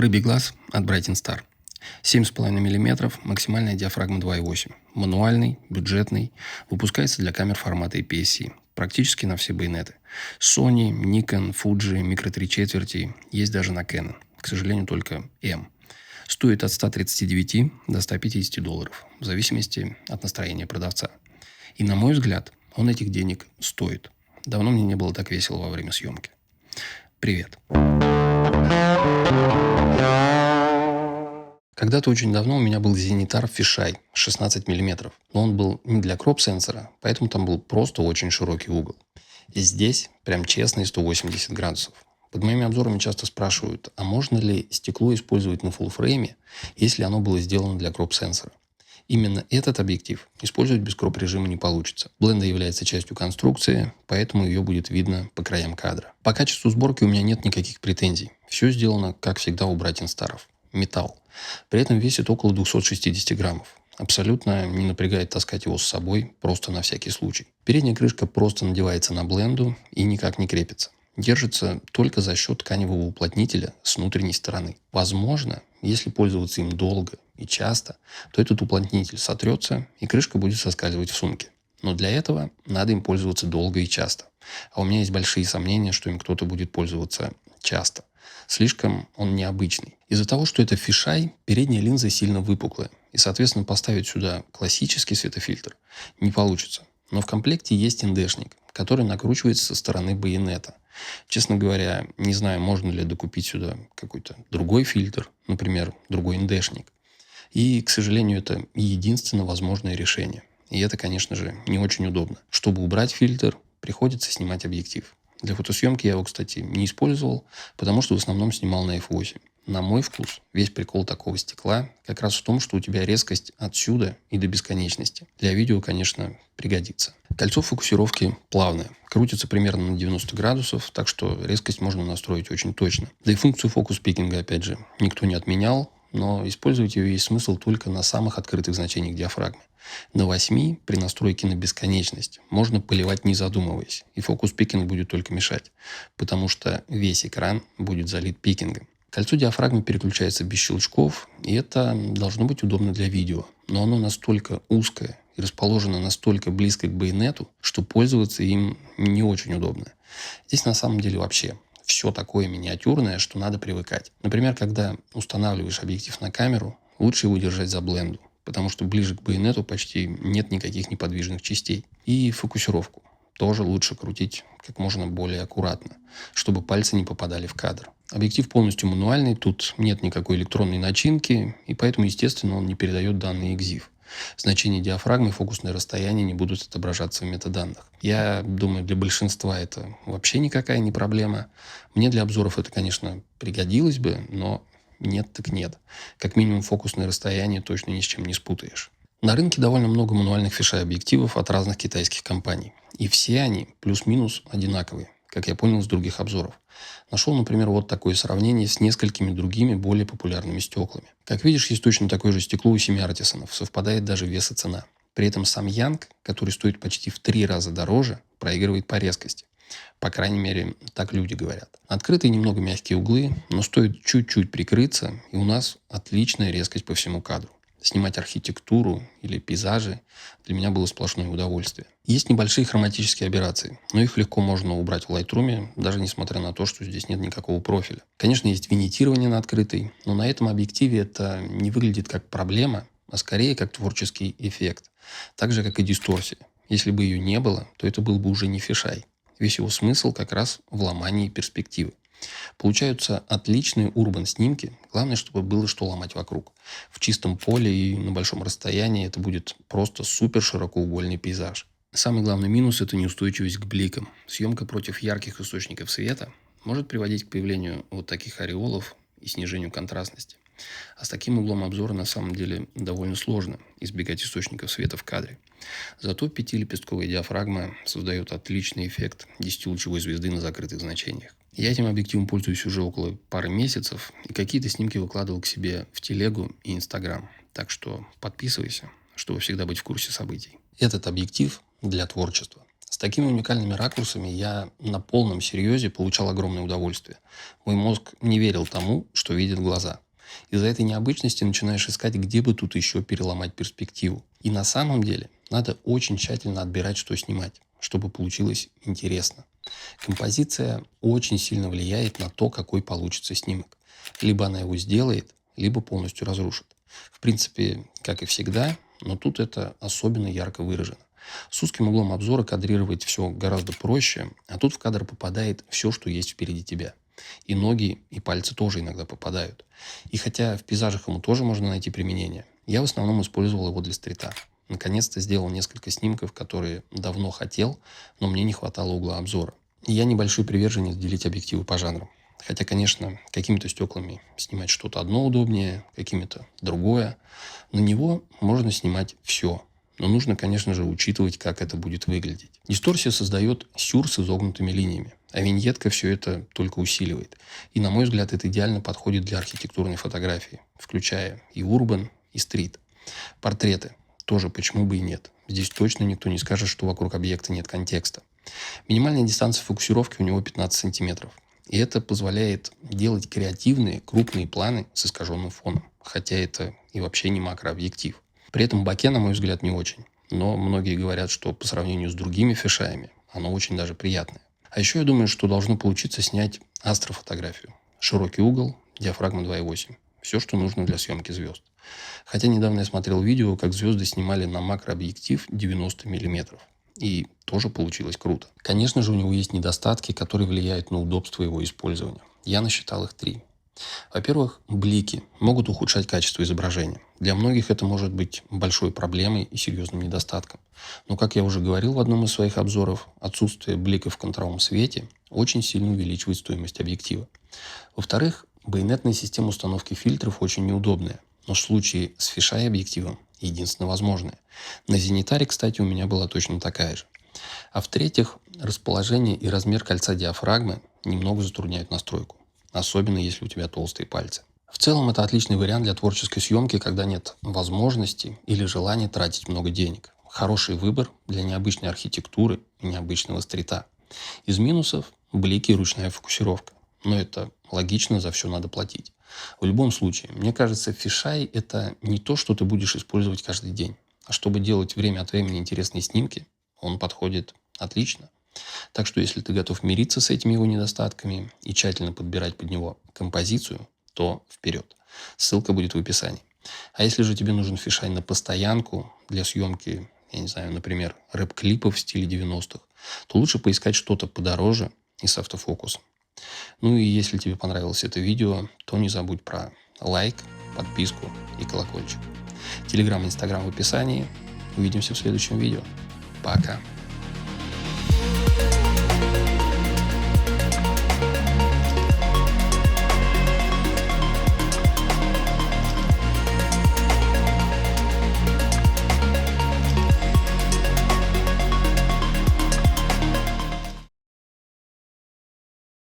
Рыбий глаз от Brighton Star. 7,5 мм, максимальная диафрагма 2,8. Мануальный, бюджетный, выпускается для камер формата APS-C. Практически на все байонеты. Sony, Nikon, Fuji, Micro 3 четверти, есть даже на Canon. К сожалению, только M. Стоит от 139 до $150, в зависимости от настроения продавца. И, на мой взгляд, он этих денег стоит. Давно мне не было так весело во время съемки. Привет. Когда-то очень давно у меня был зенитар Fisheye 16 мм, но он был не для кроп-сенсора, поэтому там был просто очень широкий угол. И здесь прям честные 180 градусов. Под моими обзорами часто спрашивают, а можно ли стекло использовать на фуллфрейме, если оно было сделано для кроп-сенсора? Именно этот объектив использовать без кроп-режима не получится. Бленда является частью конструкции, поэтому ее будет видно по краям кадра. По качеству сборки у меня нет никаких претензий. Все сделано, как всегда, у Brighton Star'ов. Металл. При этом весит около 260 граммов. Абсолютно не напрягает таскать его с собой, просто на всякий случай. Передняя крышка просто надевается на бленду и никак не крепится. Держится только за счет тканевого уплотнителя с внутренней стороны. Возможно, если пользоваться им долго и часто, то этот уплотнитель сотрется и крышка будет соскальзывать в сумке. Но для этого надо им пользоваться долго и часто. А у меня есть большие сомнения, что им кто-то будет пользоваться часто. Слишком он необычный. Из-за того, что это Fisheye, передняя линза сильно выпуклая. И, соответственно, поставить сюда классический светофильтр не получится. Но в комплекте есть НДшник, который накручивается со стороны байонета. Честно говоря, не знаю, можно ли докупить сюда какой-то другой фильтр, например, другой НДшник. И, к сожалению, это единственно возможное решение. И это, конечно же, не очень удобно. Чтобы убрать фильтр, приходится снимать объектив. Для фотосъемки я его, кстати, не использовал, потому что в основном снимал на f8. На мой вкус, весь прикол такого стекла как раз в том, что у тебя резкость отсюда и до бесконечности. Для видео, конечно, пригодится. Кольцо фокусировки плавное. Крутится примерно на 90 градусов, так что резкость можно настроить очень точно. Да и функцию фокус-пикинга, опять же, никто не отменял, но использовать ее есть смысл только на самых открытых значениях диафрагмы. На 8 при настройке на бесконечность можно поливать не задумываясь, и фокус-пикинг будет только мешать, потому что весь экран будет залит пикингом. Кольцо диафрагмы переключается без щелчков, и это должно быть удобно для видео. Но оно настолько узкое и расположено настолько близко к байонету, что пользоваться им не очень удобно. Здесь на самом деле вообще все такое миниатюрное, что надо привыкать. Например, когда устанавливаешь объектив на камеру, лучше его держать за бленду, потому что ближе к байонету почти нет никаких неподвижных частей. И фокусировку тоже лучше крутить как можно более аккуратно, чтобы пальцы не попадали в кадр. Объектив полностью мануальный, тут нет никакой электронной начинки, и поэтому, естественно, он не передает данные EXIF. Значения диафрагмы и фокусное расстояние не будут отображаться в метаданных. Я думаю, для большинства это вообще никакая не проблема. Мне для обзоров это, конечно, пригодилось бы, но нет так нет. Как минимум фокусное расстояние точно ни с чем не спутаешь. На рынке довольно много мануальных Fisheye объективов от разных китайских компаний. И все они плюс-минус одинаковые, как я понял из других обзоров. Нашел, например, вот такое сравнение с несколькими другими более популярными стеклами. Как видишь, есть точно такое же стекло у 7 Артисонов. Совпадает даже вес и цена. При этом сам Янг, который стоит почти в 3 раза дороже, проигрывает по резкости. По крайней мере, так люди говорят. Открытые немного мягкие углы, но стоит чуть-чуть прикрыться, и у нас отличная резкость по всему кадру. Снимать архитектуру или пейзажи для меня было сплошное удовольствие. Есть небольшие хроматические аберрации, но их легко можно убрать в Lightroom, даже несмотря на то, что здесь нет никакого профиля. Конечно, есть винитирование на открытой, но на этом объективе это не выглядит как проблема, а скорее как творческий эффект. Так же, как и дисторсия. Если бы ее не было, то это был бы уже не Fisheye. Весь его смысл как раз в ломании перспективы. Получаются отличные урбан-снимки. Главное, чтобы было что ломать вокруг. В чистом поле и на большом расстоянии это будет просто супер широкоугольный пейзаж. Самый главный минус – это неустойчивость к бликам. Съемка против ярких источников света может приводить к появлению вот таких ореолов и снижению контрастности. А с таким углом обзора на самом деле довольно сложно избегать источников света в кадре. Зато 5-лепестковая диафрагма создает отличный эффект 10-лучевой звезды на закрытых значениях. Я этим объективом пользуюсь уже около пары месяцев, и какие-то снимки выкладывал к себе в телегу и Инстаграм. Так что подписывайся, чтобы всегда быть в курсе событий. Этот объектив для творчества. С такими уникальными ракурсами я на полном серьезе получал огромное удовольствие. Мой мозг не верил тому, что видят глаза. Из-за этой необычности начинаешь искать, где бы тут еще переломать перспективу. И на самом деле надо очень тщательно отбирать, что снимать, чтобы получилось интересно. Композиция очень сильно влияет на то, какой получится снимок. Либо она его сделает, либо полностью разрушит. В принципе, как и всегда, но тут это особенно ярко выражено. С узким углом обзора кадрировать все гораздо проще, а тут в кадр попадает все, что есть впереди тебя. И ноги, и пальцы тоже иногда попадают. И хотя в пейзажах ему тоже можно найти применение, я в основном использовал его для стрита. Наконец-то сделал несколько снимков, которые давно хотел, но мне не хватало угла обзора. И я небольшой приверженец делить объективы по жанрам. Хотя, конечно, какими-то стеклами снимать что-то одно удобнее, какими-то другое. На него можно снимать все. Но нужно, конечно же, учитывать, как это будет выглядеть. Дисторсия создает сюр с изогнутыми линиями, а виньетка все это только усиливает. И, на мой взгляд, это идеально подходит для архитектурной фотографии, включая и урбан, и стрит. Портреты тоже почему бы и нет. Здесь точно никто не скажет, что вокруг объекта нет контекста. Минимальная дистанция фокусировки у него 15 сантиметров. И это позволяет делать креативные, крупные планы с искаженным фоном. Хотя это и вообще не макрообъектив. При этом боке, на мой взгляд, не очень. Но многие говорят, что по сравнению с другими фишаями оно очень даже приятное. А еще я думаю, что должно получиться снять астрофотографию. Широкий угол, диафрагма 2,8. Все, что нужно для съемки звезд. Хотя недавно я смотрел видео, как звезды снимали на макрообъектив 90 миллиметров. И тоже получилось круто. Конечно же, у него есть недостатки, которые влияют на удобство его использования. Я насчитал их 3. Во-первых, блики могут ухудшать качество изображения. Для многих это может быть большой проблемой и серьезным недостатком. Но, как я уже говорил в одном из своих обзоров, отсутствие бликов в контровом свете очень сильно увеличивает стоимость объектива. Во-вторых, байонетная система установки фильтров очень неудобная. Но в случае с фишай объективом единственно возможное. На зенитаре, кстати, у меня была точно такая же. А в-третьих, расположение и размер кольца диафрагмы немного затрудняют настройку. Особенно если у тебя толстые пальцы. В целом это отличный вариант для творческой съемки, когда нет возможности или желания тратить много денег. Хороший выбор для необычной архитектуры и необычного стрита. Из минусов – блики и ручная фокусировка. Но это логично, за все надо платить. В любом случае, мне кажется, фишай – это не то, что ты будешь использовать каждый день. А чтобы делать время от времени интересные снимки, он подходит отлично. Так что если ты готов мириться с этими его недостатками и тщательно подбирать под него композицию, то вперед. Ссылка будет в описании. А если же тебе нужен фишай на постоянку для съемки, я не знаю, например, рэп-клипов в стиле 90-х, то лучше поискать что-то подороже и с автофокусом. Ну и если тебе понравилось это видео, то не забудь про лайк, подписку и колокольчик. Телеграм и Инстаграм в описании. Увидимся в следующем видео. Пока.